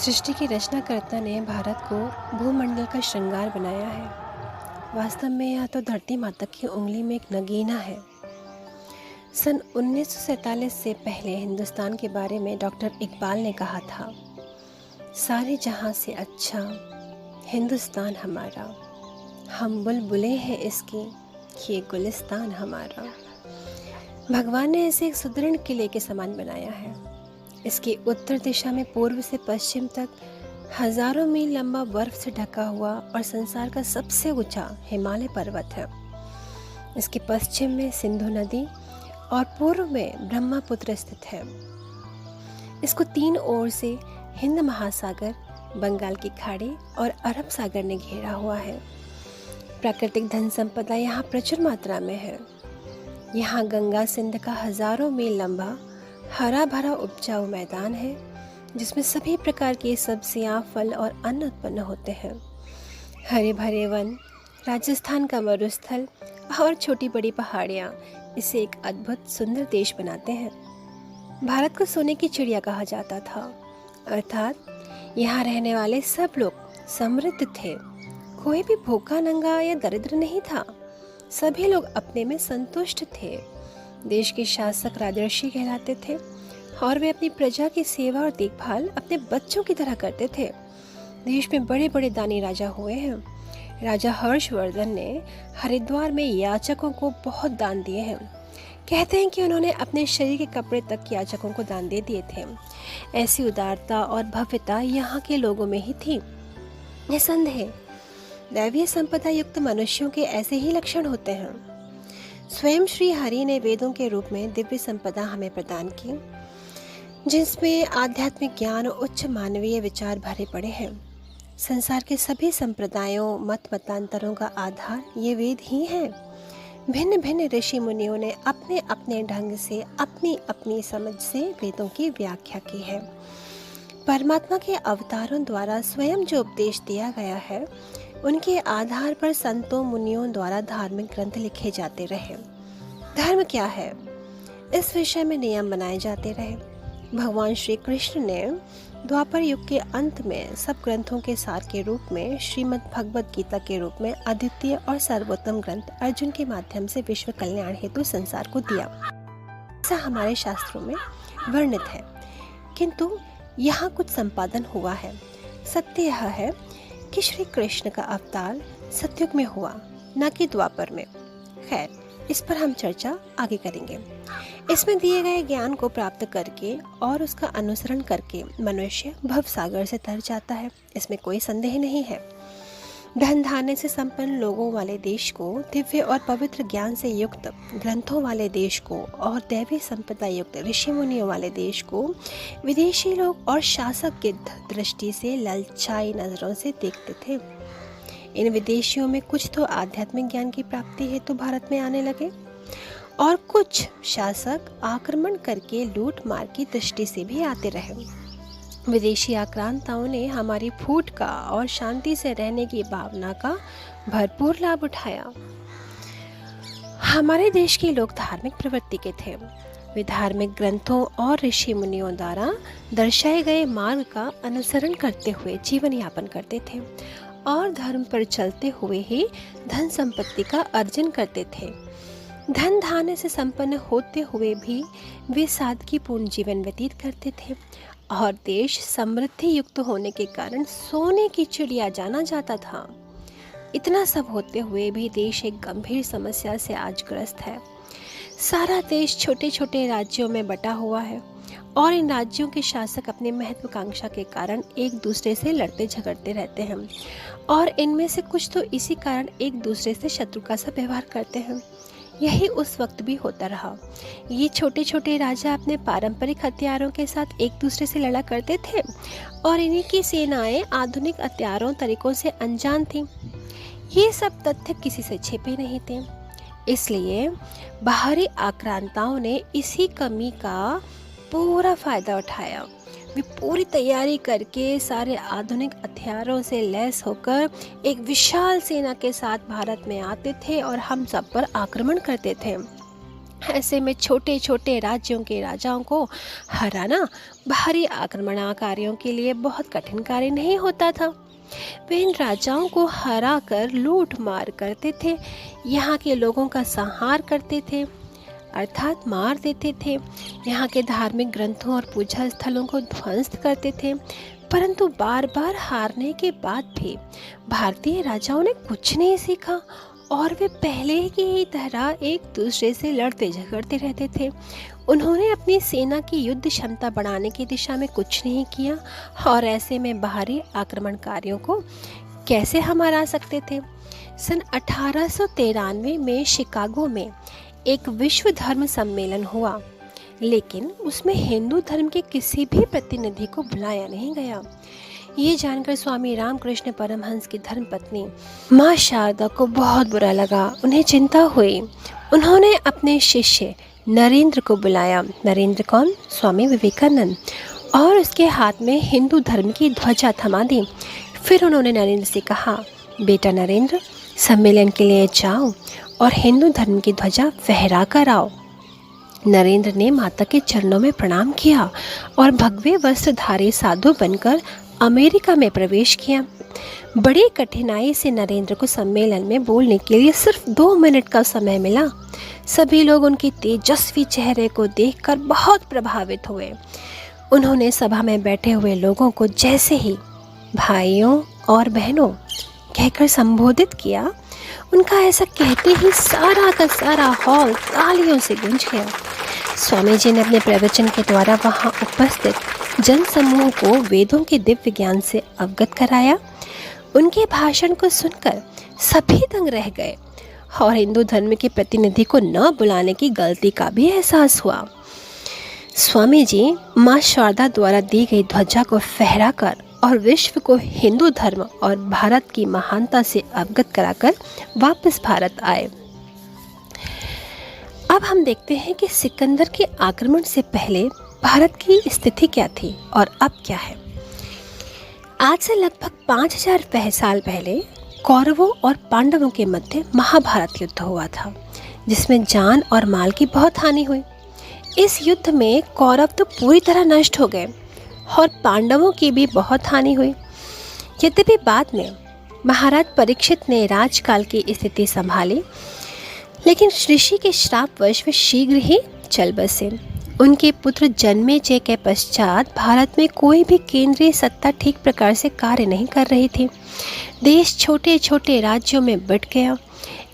सृष्टि की रचनाकर्ता ने भारत को भूमंडल का श्रृंगार बनाया है। वास्तव में यह तो धरती माता की उंगली में एक नगीना है। सन 1947 से पहले हिंदुस्तान के बारे में डॉक्टर इकबाल ने कहा था, सारे जहां से अच्छा हिंदुस्तान हमारा, हम बुलबुलें हैं इसकी, ये गुलिस्तान हमारा। भगवान ने इसे एक सुदृढ़ किले के समान बनाया है। इसकी उत्तर दिशा में पूर्व से पश्चिम तक हजारों मील लंबा बर्फ से ढका हुआ और संसार का सबसे ऊंचा हिमालय पर्वत है। इसके पश्चिम में सिंधु नदी और पूर्व में ब्रह्मपुत्र स्थित है। इसको तीन ओर से हिंद महासागर, बंगाल की खाड़ी और अरब सागर ने घेरा हुआ है। प्राकृतिक धन संपदा यहाँ प्रचुर मात्रा में है। यहाँ गंगा सिंध का हजारों मील लंबा हरा भरा उपजाऊ मैदान है, जिसमें सभी प्रकार की सब्जियां, फल और अन्न उत्पन्न होते हैं। हरे भरे वन, राजस्थान का मरुस्थल और छोटी बड़ी पहाड़ियां इसे एक अद्भुत सुंदर देश बनाते हैं। भारत को सोने की चिड़िया कहा जाता था, अर्थात यहाँ रहने वाले सब लोग समृद्ध थे। कोई भी भूखा, नंगा या दरिद्र नहीं था। सभी लोग अपने में संतुष्ट थे। देश के शासक राजर्षि कहलाते थे और वे अपनी प्रजा की सेवा और देखभाल अपने बच्चों की तरह करते थे। देश में बड़े बड़े दानी राजा हुए हैं। राजा हर्षवर्धन ने हरिद्वार में याचकों को बहुत दान दिए हैं। कहते हैं कि उन्होंने अपने शरीर के कपड़े तक याचकों को दान दे दिए थे। ऐसी उदारता और भव्यता यहाँ के लोगों में ही थी। निसंदेह दैवीय संपदा युक्त मनुष्यों के ऐसे ही लक्षण होते हैं। स्वयं श्री हरि ने वेदों के रूप में दिव्य संपदा हमें प्रदान की, जिसमें आध्यात्मिक ज्ञान और उच्च मानवीय विचार भरे पड़े हैं। संसार के सभी संप्रदायों, मत मतांतरों का आधार ये वेद ही हैं। भिन्न भिन्न ऋषि मुनियों ने अपने अपने ढंग से, अपनी अपनी समझ से वेदों की व्याख्या की है। परमात्मा के अवतारों द्वारा स्वयं जो उपदेश दिया गया है, उनके आधार पर संतों मुनियों द्वारा धार्मिक ग्रंथ लिखे जाते रहे। धर्म क्या है, इस विषय में नियम बनाए जाते रहे। भगवान श्री कृष्ण ने द्वापर युग के अंत में सब ग्रंथों के सार के रूप में श्रीमद् भगवद गीता के रूप में अद्वितीय और सर्वोत्तम ग्रंथ अर्जुन के माध्यम से विश्व कल्याण हेतु संसार को दिया। ऐसा हमारे शास्त्रों में वर्णित है, किंतु यहाँ कुछ संपादन हुआ है। सत्य यह है कि श्री कृष्ण का अवतार सतयुग में हुआ, न कि द्वापर में। खैर, इस पर हम चर्चा आगे करेंगे। इसमें दिए गए ज्ञान को प्राप्त करके और उसका अनुसरण करके मनुष्य भवसागर से तर जाता है, इसमें कोई संदेह नहीं है। धन धान्य से संपन्न लोगों वाले देश को, दिव्य और पवित्र ज्ञान से युक्त ग्रंथों वाले देश को और दैवी संपदा युक्त ऋषि मुनियों वाले देश को विदेशी लोग और शासक गिद्ध दृष्टि से ललचाई नजरों से देखते थे। इन विदेशियों में कुछ तो आध्यात्मिक ज्ञान की प्राप्ति हेतु भारत में आने लगे और कुछ शासक आक्रमण करके लूट मार की दृष्टि से भी आते रहे। विदेशी आक्रांताओं ने हमारी फूट का और शांति से रहने की भावना का भरपूर लाभ उठाया। हमारे देश के लोग धार्मिक प्रवृत्ति के थे। वे धार्मिक ग्रंथों और ऋषि मुनियों द्वारा दर्शाए गए मार्ग का अनुसरण करते हुए जीवन यापन करते थे और धर्म पर चलते हुए ही धन संपत्ति का अर्जन करते थे। धन धान्य से संपन्न होते हुए भी वे सादगीपूर्ण जीवन व्यतीत करते थे और देश समृद्धि युक्त होने के कारण सोने की चिड़िया जाना जाता था। इतना सब होते हुए भी देश एक गंभीर समस्या से आज ग्रस्त है। सारा देश छोटे छोटे राज्यों में बटा हुआ है और इन राज्यों के शासक अपनी महत्वाकांक्षा के कारण एक दूसरे से लड़ते झगड़ते रहते हैं और इनमें से कुछ तो इसी कारण एक दूसरे से शत्रु का सा व्यवहार करते हैं। यही उस वक्त भी होता रहा। ये छोटे छोटे राजा अपने पारंपरिक हथियारों के साथ एक दूसरे से लड़ा करते थे और इन्हीं की सेनाएं आधुनिक हथियारों तरीकों से अनजान थीं। ये सब तथ्य किसी से छिपे नहीं थे, इसलिए बाहरी आक्रांताओं ने इसी कमी का पूरा फायदा उठाया। वे पूरी तैयारी करके सारे आधुनिक हथियारों से लैस होकर एक विशाल सेना के साथ भारत में आते थे और हम सब पर आक्रमण करते थे। ऐसे में छोटे छोटे राज्यों के राजाओं को हराना बाहरी आक्रमणकारियों के लिए बहुत कठिन कार्य नहीं होता था। वे इन राजाओं को हरा कर लूट मार करते थे, यहाँ के लोगों का संहार करते थे अर्थात मार देते थे, यहाँ के धार्मिक ग्रंथों और पूजा स्थलों को ध्वंस करते थे। परंतु बार बार हारने के बाद भी भारतीय राजाओं ने कुछ नहीं सीखा और वे पहले की ही तरह एक दूसरे से लड़ते झगड़ते रहते थे। उन्होंने अपनी सेना की युद्ध क्षमता बढ़ाने की दिशा में कुछ नहीं किया और ऐसे में बाहरी आक्रमणकारियों को कैसे हम हरा सकते थे। सन 1893 में शिकागो में एक विश्व धर्म सम्मेलन हुआ, लेकिन उसमें हिंदू धर्म के किसी भी प्रतिनिधि को बुलाया नहीं गया। ये जानकर स्वामी रामकृष्ण परमहंस की धर्मपत्नी माँ शारदा को बहुत बुरा लगा। उन्हें चिंता हुई। उन्होंने अपने शिष्य नरेंद्र को बुलाया। नरेंद्र कौन? स्वामी विवेकानंद। और उसके हाथ में हिंदू धर्म की ध्वजा थमा दी। फिर उन्होंने नरेंद्र से कहा, बेटा नरेंद्र, सम्मेलन के लिए जाओ और हिंदू धर्म की ध्वजा फहरा कर आओ। नरेंद्र ने माता के चरणों में प्रणाम किया और भगवे वस्त्रधारी साधु बनकर अमेरिका में प्रवेश किया। बड़ी कठिनाई से नरेंद्र को सम्मेलन में बोलने के लिए सिर्फ 2 मिनट का समय मिला। सभी लोग उनके तेजस्वी चेहरे को देखकर बहुत प्रभावित हुए। उन्होंने सभा में बैठे हुए लोगों को जैसे ही भाइयों और बहनों कहकर संबोधित किया, उनका ऐसा कहते ही सारा का सारा हॉल तालियों से गूंज गया। स्वामी जी ने अपने प्रवचन के द्वारा वहां उपस्थित जन समूह को वेदों के दिव्य ज्ञान से अवगत कराया। उनके भाषण को सुनकर सभी दंग रह गए और हिंदू धर्म के प्रतिनिधि को न बुलाने की गलती का भी एहसास हुआ। स्वामी जी माँ शारदा द्वारा दी गई ध्वजा को फहराकर और विश्व को हिंदू धर्म और भारत की महानता से अवगत कराकर वापस भारत आए। अब हम देखते हैं कि सिकंदर के आक्रमण से पहले भारत की स्थिति क्या थी और अब क्या है। आज से लगभग 5000 साल पहले कौरवों और पांडवों के मध्य महाभारत युद्ध हुआ था, जिसमें जान और माल की बहुत हानि हुई। इस युद्ध में कौरव तो पूरी तरह नष्ट हो गए और पांडवों की भी बहुत हानि हुई। यद्यपि बाद में महाराज परीक्षित ने राजकाल की स्थिति संभाली, लेकिन ऋषि के श्रापवश वे शीघ्र ही चल बसे। उनके पुत्र जन्मेजय के पश्चात भारत में कोई भी केंद्रीय सत्ता ठीक प्रकार से कार्य नहीं कर रही थी। देश छोटे छोटे राज्यों में बंट गया।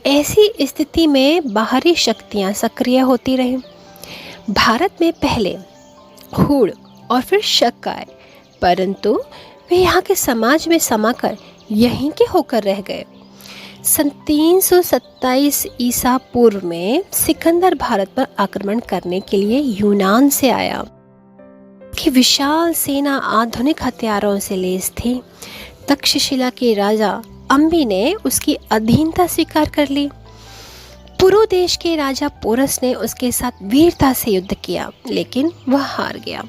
ऐसी स्थिति में बाहरी शक्तियां सक्रिय होती रहीं। भारत में पहले हूण और फिर शक आए, परंतु वे यहाँ के समाज में समाकर यहीं के होकर रह गए। सन 327 ईसा पूर्व में सिकंदर भारत पर आक्रमण करने के लिए यूनान से आया। कि विशाल सेना आधुनिक हथियारों से लैस थी। तक्षशिला के राजा अंबी ने उसकी अधीनता स्वीकार कर ली। पुरु देश के राजा पोरस ने उसके साथ वीरता से युद्ध किया, लेकिन वह हार गया।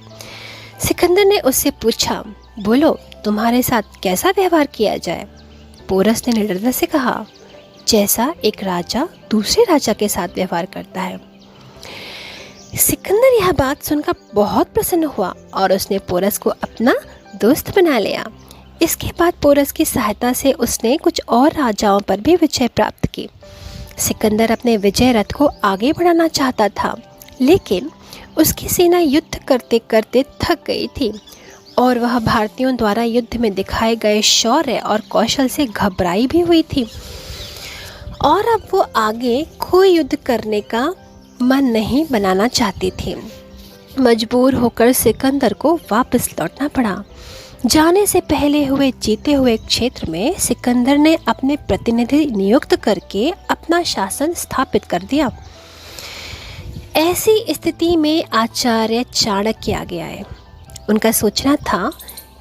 सिकंदर ने उससे पूछा, बोलो तुम्हारे साथ कैसा व्यवहार किया जाए। पोरस ने निडरता से कहा, जैसा एक राजा दूसरे राजा के साथ व्यवहार करता है। सिकंदर यह बात सुनकर बहुत प्रसन्न हुआ और उसने पोरस को अपना दोस्त बना लिया। इसके बाद पोरस की सहायता से उसने कुछ और राजाओं पर भी विजय प्राप्त की। सिकंदर अपने विजय रथ को आगे बढ़ाना चाहता था, लेकिन उसकी सेना युद्ध करते करते थक गई थी और वह भारतीयों द्वारा युद्ध में दिखाए गए शौर्य और कौशल से घबराई भी हुई थी और अब वो आगे कोई युद्ध करने का मन नहीं बनाना चाहती थी। मजबूर होकर सिकंदर को वापस लौटना पड़ा। जाने से पहले हुए जीते हुए क्षेत्र में सिकंदर ने अपने प्रतिनिधि नियुक्त करके अपना शासन स्थापित कर दिया। ऐसी स्थिति में आचार्य चाणक्य आगे आए। उनका सोचना था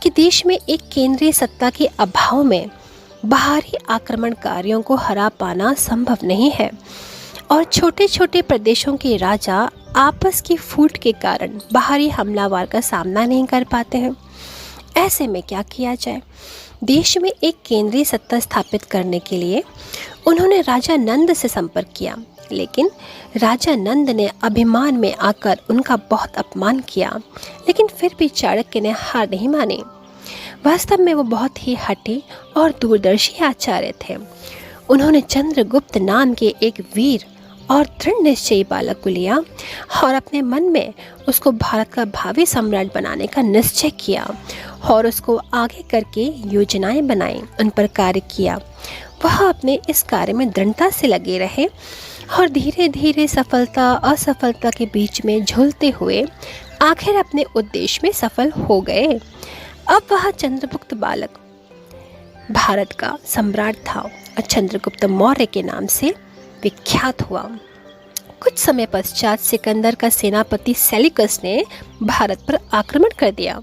कि देश में एक केंद्रीय सत्ता के अभाव में बाहरी आक्रमणकारियों को हरा पाना संभव नहीं है और छोटे छोटे प्रदेशों के राजा आपस की फूट के कारण बाहरी हमलावर का सामना नहीं कर पाते हैं। ऐसे में क्या किया जाए। देश में एक केंद्रीय सत्ता स्थापित करने के लिए उन्होंने राजा नंद से संपर्क किया। लेकिन राजा नंद ने अभिमान में आकर उनका बहुत अपमान किया, लेकिन फिर भी चाणक्य ने हार नहीं मानी। वास्तव में वो बहुत ही हठी और दूरदर्शी आचार्य थे। उन्होंने चंद्रगुप्त नाम के एक वीर और दृढ़ निश्चयी बालक को लिया और अपने मन में उसको भारत का भावी सम्राट बनाने का निश्चय किया और उसको आगे करके योजनाएं बनाई, उन पर कार्य किया। वह अपने इस कार्य में दृढ़ता से लगे रहे और धीरे धीरे सफलता असफलता के बीच में झूलते हुए आखिर अपने उद्देश्य में सफल हो गए। अब वह चंद्रगुप्त बालक भारत का सम्राट था और चंद्रगुप्त मौर्य के नाम से विख्यात हुआ। कुछ समय पश्चात सिकंदर का सेनापति सेल्यूकस ने भारत पर आक्रमण कर दिया।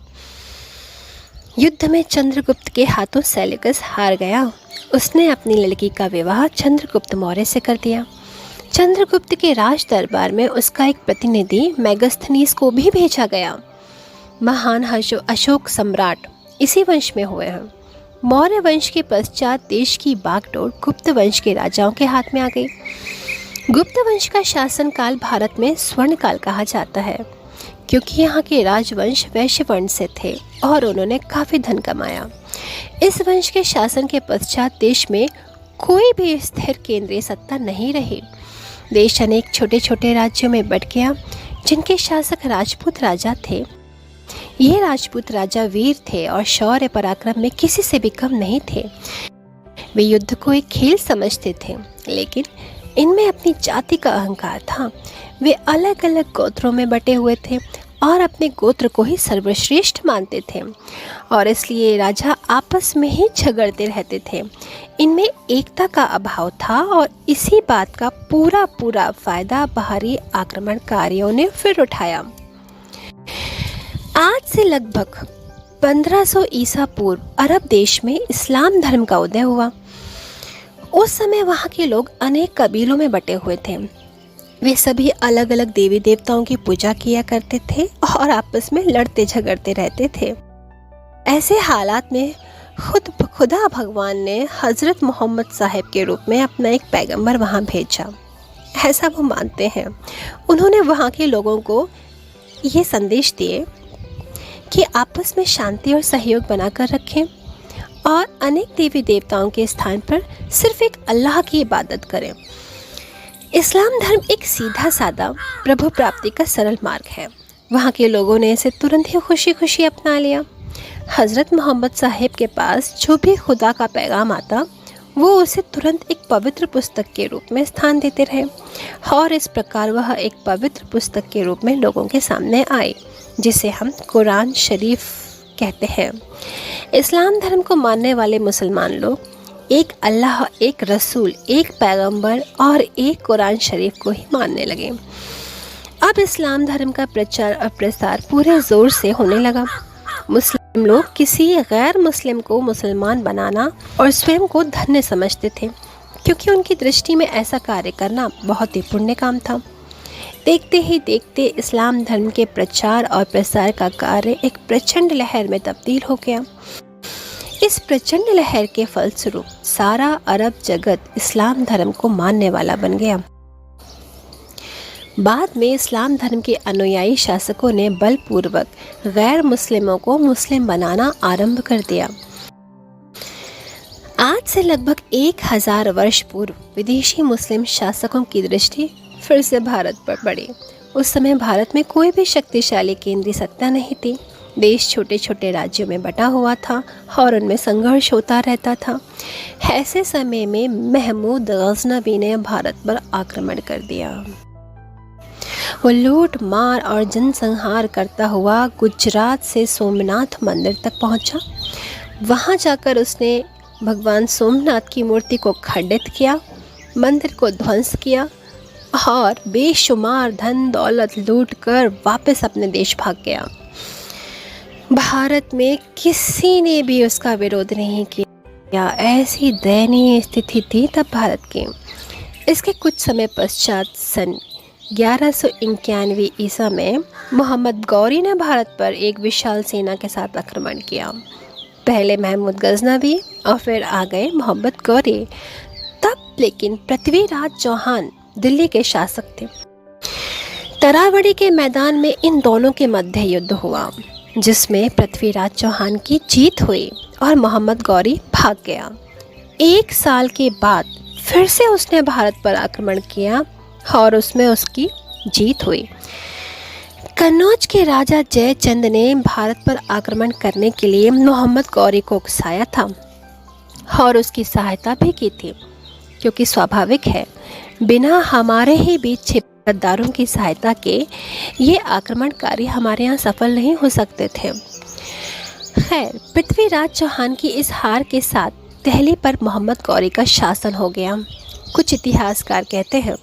युद्ध में चंद्रगुप्त के हाथों सेल्यूकस हार गया। उसने अपनी लड़की का विवाह चंद्रगुप्त मौर्य से कर दिया। चंद्रगुप्त के राज दरबार में उसका एक प्रतिनिधि मेगास्थनीज को भी भेजा गया। महान अशोक सम्राट इसी वंश में हुए हैं। मौर्य वंश के पश्चात देश की बागडोर गुप्त वंश के राजाओं के हाथ में आ गई। गुप्त वंश का शासनकाल भारत में स्वर्ण काल कहा जाता है, क्योंकि यहाँ के राजवंश वैश्य वर्ण से थे और उन्होंने काफ़ी धन कमाया। इस वंश के शासन के पश्चात देश में कोई भी स्थिर केंद्रीय सत्ता नहीं रही। देश अनेक छोटे छोटे राज्यों में बंट गया, जिनके शासक राजपूत राजा थे। ये राजपूत राजा वीर थे और शौर्य पराक्रम में किसी से भी कम नहीं थे। वे युद्ध को एक खेल समझते थे, लेकिन इनमें अपनी जाति का अहंकार था। वे अलग अलग गोत्रों में बटे हुए थे और अपने गोत्र को ही सर्वश्रेष्ठ मानते थे और इसलिए राजा आपस में ही झगड़ते रहते थे। इनमें एकता का अभाव था और इसी बात का पूरा फायदा बाहरी आक्रमणकारियों ने फिर उठाया। आज से लगभग 1500 ईसा पूर्व अरब देश में इस्लाम धर्म का उदय हुआ। उस समय वहाँ के लोग अनेक कबीलों में बटे हुए थे। वे सभी अलग अलग देवी देवताओं की पूजा किया करते थे और आपस में लड़ते झगड़ते रहते थे। ऐसे हालात में खुदा भगवान ने हज़रत मोहम्मद साहब के रूप में अपना एक पैगंबर वहाँ भेजा, ऐसा वो मानते हैं। उन्होंने वहाँ के लोगों को ये संदेश दिए कि आपस में शांति और सहयोग बनाकर रखें और अनेक देवी देवताओं के स्थान पर सिर्फ एक अल्लाह की इबादत करें। इस्लाम धर्म एक सीधा सादा प्रभु प्राप्ति का सरल मार्ग है। वहाँ के लोगों ने इसे तुरंत ही खुशी खुशी अपना लिया। हज़रत मोहम्मद साहिब के पास जो भी खुदा का पैगाम आता, वो उसे तुरंत एक पवित्र पुस्तक के रूप में स्थान देते रहे और इस प्रकार वह एक पवित्र पुस्तक के रूप में लोगों के सामने आई, जिसे हम कुरान शरीफ कहते हैं। इस्लाम धर्म को मानने वाले मुसलमान लोग एक अल्लाह, एक रसूल, एक पैगंबर और एक कुरान शरीफ को ही मानने लगे। अब इस्लाम धर्म का प्रचार और प्रसार पूरे ज़ोर से होने लगा। मुस्लिम लोग किसी गैर मुस्लिम को मुसलमान बनाना और स्वयं को धन्य समझते थे, क्योंकि उनकी दृष्टि में ऐसा कार्य करना बहुत ही पुण्य काम था। देखते ही देखते इस्लाम धर्म के प्रचार और प्रसार का कार्य एक प्रचंड लहर में तब्दील हो गया। इस प्रचंड लहर के फलस्वरूप सारा अरब जगत इस्लाम धर्म को मानने वाला बन गया। बाद में इस्लाम धर्म के अनुयायी शासकों ने बलपूर्वक गैर मुस्लिमों को मुस्लिम बनाना आरंभ कर दिया। आज से लगभग 1000 वर्ष पूर्व विदेशी मुस्लिम शासकों की दृष्टि फिर से भारत पर पड़ी। उस समय भारत में कोई भी शक्तिशाली केंद्रीय सत्ता नहीं थी। देश छोटे छोटे राज्यों में बटा हुआ था और उनमें संघर्ष होता रहता था। ऐसे समय में महमूद गजनवी ने भारत पर आक्रमण कर दिया। वो लूट मार और जनसंहार करता हुआ गुजरात से सोमनाथ मंदिर तक पहुंचा। वहां जाकर उसने भगवान सोमनाथ की मूर्ति को खंडित किया, मंदिर को ध्वंस किया और बेशुमार धन दौलत लूट कर वापस अपने देश भाग गया। भारत में किसी ने भी उसका विरोध नहीं किया। ऐसी दयनीय स्थिति थी तब भारत की। इसके कुछ समय पश्चात सन 1191 ईसा में मोहम्मद गौरी ने भारत पर एक विशाल सेना के साथ आक्रमण किया। पहले महमूद गजनवी और फिर आ गए मोहम्मद गौरी। तब लेकिन पृथ्वीराज चौहान दिल्ली के शासक थे। तरावड़ी के मैदान में इन दोनों के मध्य युद्ध हुआ, जिसमें पृथ्वीराज चौहान की जीत हुई और मोहम्मद गौरी भाग गया। 1 साल के बाद फिर से उसने भारत पर आक्रमण किया और उसमें उसकी जीत हुई। कन्नौज के राजा जयचंद ने भारत पर आक्रमण करने के लिए मोहम्मद गौरी को उकसाया था और उसकी सहायता भी की थी, क्योंकि स्वाभाविक है, बिना हमारे ही बीच छिपे गद्दारों की सहायता के ये आक्रमणकारी हमारे यहाँ सफल नहीं हो सकते थे। खैर, पृथ्वीराज चौहान की इस हार के साथ दिल्ली पर मोहम्मद गौरी का शासन हो गया। कुछ इतिहासकार कहते हैं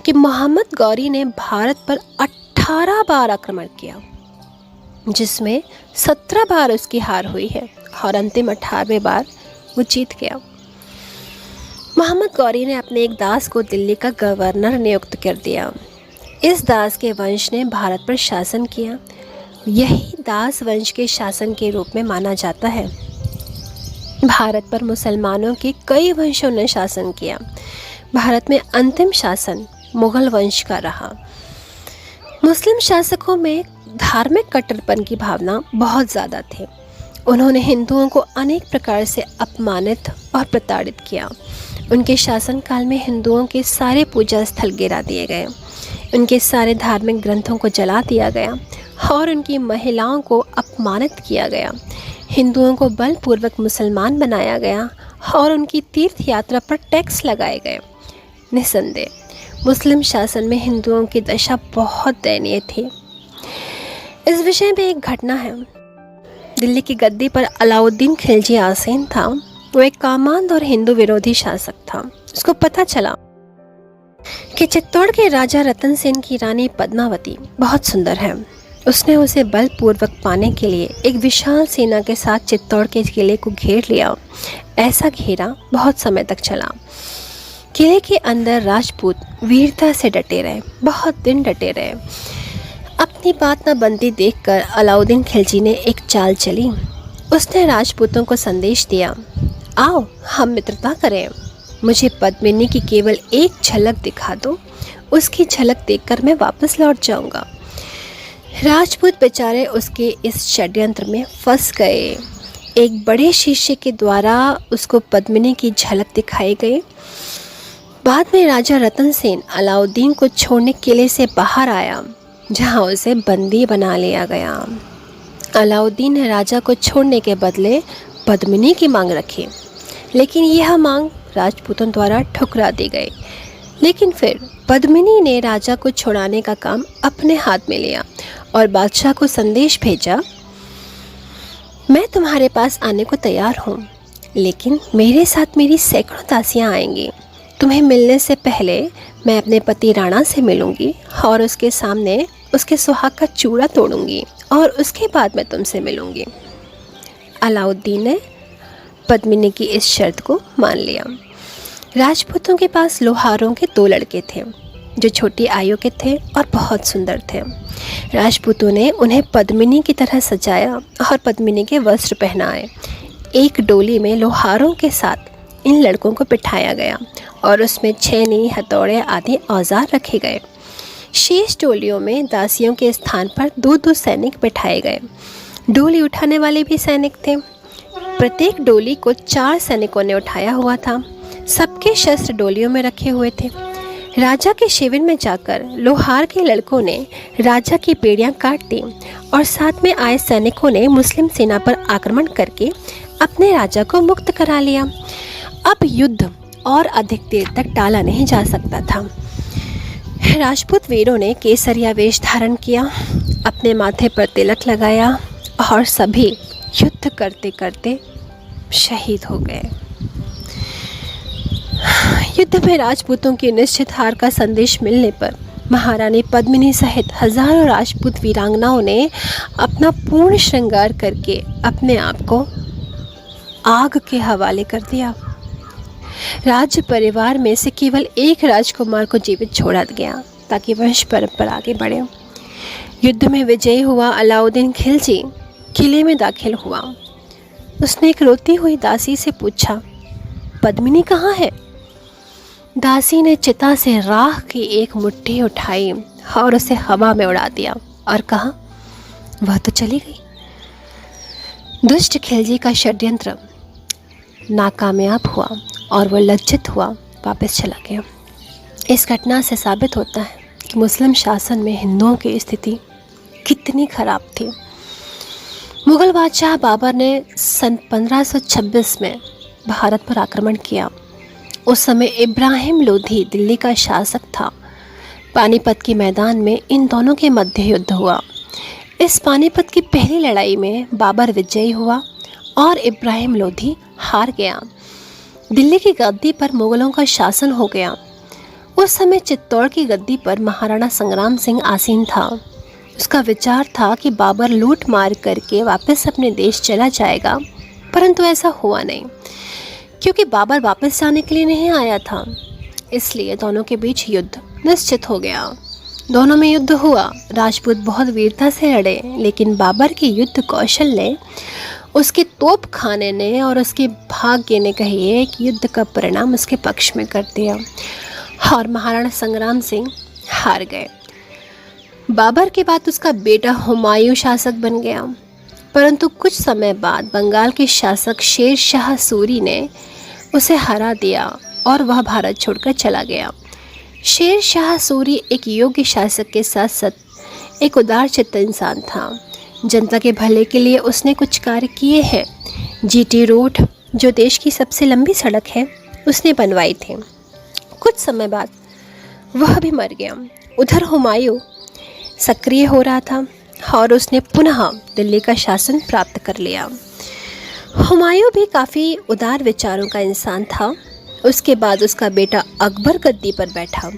कि मोहम्मद गौरी ने भारत पर 18 बार आक्रमण किया, जिसमें 17 बार उसकी हार हुई है और अंतिम 18वें बार वो जीत गया। मोहम्मद गौरी ने अपने एक दास को दिल्ली का गवर्नर नियुक्त कर दिया। इस दास के वंश ने भारत पर शासन किया। यही दास वंश के शासन के रूप में माना जाता है। भारत पर मुसलमानों के कई वंशों ने शासन किया। भारत में अंतिम शासन मुगल वंश का रहा। मुस्लिम शासकों में धार्मिक कट्टरपन की भावना बहुत ज़्यादा थी। उन्होंने हिंदुओं को अनेक प्रकार से अपमानित और प्रताड़ित किया। उनके शासनकाल में हिंदुओं के सारे पूजा स्थल गिरा दिए गए, उनके सारे धार्मिक ग्रंथों को जला दिया गया और उनकी महिलाओं को अपमानित किया गया। हिंदुओं को बलपूर्वक मुसलमान बनाया गया और उनकी तीर्थ यात्रा पर टैक्स लगाए गए। निस्संदेह मुस्लिम शासन में हिंदुओं की दशा बहुत दयनीय थी। इस विषय में एक घटना है। दिल्ली की गद्दी पर अलाउद्दीन खिलजी आसीन था। वो एक कामांध और हिंदू विरोधी शासक था। उसको पता चला कि चित्तौड़ के राजा रतन सेन की रानी पद्मावती बहुत सुंदर है। उसने उसे बलपूर्वक पाने के लिए एक विशाल सेना के साथ चित्तौड़ के किले को घेर लिया। ऐसा घेरा बहुत समय तक चला। किले के अंदर राजपूत वीरता से डटे रहे, बहुत दिन डटे रहे। अपनी बात न बनती देखकर अलाउद्दीन खिलजी ने एक चाल चली। उसने राजपूतों को संदेश दिया, आओ हम मित्रता करें, मुझे पद्मिनी की केवल एक झलक दिखा दो, उसकी झलक देखकर मैं वापस लौट जाऊंगा। राजपूत बेचारे उसके इस षड्यंत्र में फंस गए। एक बड़े शीशे के द्वारा उसको पद्मिनी की झलक दिखाई गई। बाद में राजा रतन सेन अलाउद्दीन को छोड़ने किले से बाहर आया, जहां उसे बंदी बना लिया गया। अलाउद्दीन ने राजा को छोड़ने के बदले पद्मिनी की मांग रखी, लेकिन यह मांग राजपूतों द्वारा ठुकरा दी गई। लेकिन फिर पद्मिनी ने राजा को छुड़ाने का काम अपने हाथ में लिया और बादशाह को संदेश भेजा, मैं तुम्हारे पास आने को तैयार हूँ, लेकिन मेरे साथ मेरी सैकड़ों दासियाँ आएंगी। तुम्हें मिलने से पहले मैं अपने पति राणा से मिलूंगी और उसके सामने उसके सुहाग का चूड़ा तोड़ूंगी और उसके बाद मैं तुमसे मिलूंगी। अलाउद्दीन ने पद्मिनी की इस शर्त को मान लिया। राजपूतों के पास लोहारों के 2 लड़के थे, जो छोटी आयु के थे और बहुत सुंदर थे। राजपूतों ने उन्हें पद्मिनी की तरह सजाया और पद्मिनी के वस्त्र पहनाए। एक डोली में लोहारों के साथ इन लड़कों को बिठाया गया और उसमें छेनी, हथौड़े आदि औजार रखे गए। शेष डोलियों में दासियों के स्थान पर 2-2 सैनिक बिठाए गए। डोली उठाने वाले भी सैनिक थे। प्रत्येक डोली को 4 सैनिकों ने उठाया हुआ था। सबके शस्त्र डोलियों में रखे हुए थे। राजा के शिविर में जाकर लोहार के लड़कों ने राजा की बेड़ियां काट दी और साथ में आए सैनिकों ने मुस्लिम सेना पर आक्रमण करके अपने राजा को मुक्त करा लिया। अब युद्ध और अधिक देर तक टाला नहीं जा सकता था। राजपूत वीरों ने केसरिया वेश धारण किया, अपने माथे पर तिलक लगाया और सभी युद्ध करते करते शहीद हो गए। युद्ध में राजपूतों की निश्चित हार का संदेश मिलने पर महारानी पद्मिनी सहित हजारों राजपूत वीरांगनाओं ने अपना पूर्ण श्रृंगार करके अपने आप को आग के हवाले कर दिया। राज्य परिवार में से केवल एक राजकुमार को जीवित छोड़ा गया ताकि वंश परंपरा आगे बढ़े। युद्ध में विजयी हुआ अलाउद्दीन खिलजी किले में दाखिल हुआ। उसने एक रोती हुई दासी से पूछा, पद्मिनी कहाँ है? दासी ने चिता से राख की एक मुट्ठी उठाई और उसे हवा में उड़ा दिया और कहा, वह तो चली गई। दुष्ट खिलजी का षड्यंत्र नाकामयाब हुआ और वह लज्जित हुआ वापस चला गया। इस घटना से साबित होता है कि मुस्लिम शासन में हिंदुओं की स्थिति कितनी खराब थी। मुगल बादशाह बाबर ने सन 1526 में भारत पर आक्रमण किया। उस समय इब्राहिम लोधी दिल्ली का शासक था। पानीपत के मैदान में इन दोनों के मध्य युद्ध हुआ। इस पानीपत की पहली लड़ाई में बाबर विजयी हुआ और इब्राहिम लोधी हार गया। दिल्ली की गद्दी पर मुगलों का शासन हो गया। उस समय चित्तौड़ की गद्दी पर महाराणा संग्राम सिंह आसीन था। उसका विचार था कि बाबर लूट मार करके वापस अपने देश चला जाएगा, परंतु ऐसा हुआ नहीं, क्योंकि बाबर वापस जाने के लिए नहीं आया था। इसलिए दोनों के बीच युद्ध निश्चित हो गया। दोनों में युद्ध हुआ। राजपूत बहुत वीरता से लड़े, लेकिन बाबर की युद्ध कौशल ने, उसके तोप खाने ने और उसके भाग्य ने कहिए कि युद्ध का परिणाम उसके पक्ष में कर दिया और महाराणा संग्राम सिंह हार गए। बाबर के बाद उसका बेटा हुमायूं शासक बन गया, परंतु कुछ समय बाद बंगाल के शासक शेर शाह सूरी ने उसे हरा दिया और वह भारत छोड़कर चला गया। शेर शाह सूरी एक योग्य शासक के साथ साथ एक उदारचित्त इंसान था। जनता के भले के लिए उसने कुछ कार्य किए हैं। जीटी रोड, जो देश की सबसे लंबी सड़क है, उसने बनवाई थी। कुछ समय बाद वह भी मर गया। उधर हुमायूं सक्रिय हो रहा था और उसने पुनः दिल्ली का शासन प्राप्त कर लिया। हुमायूं भी काफ़ी उदार विचारों का इंसान था। उसके बाद उसका बेटा अकबर गद्दी पर बैठा।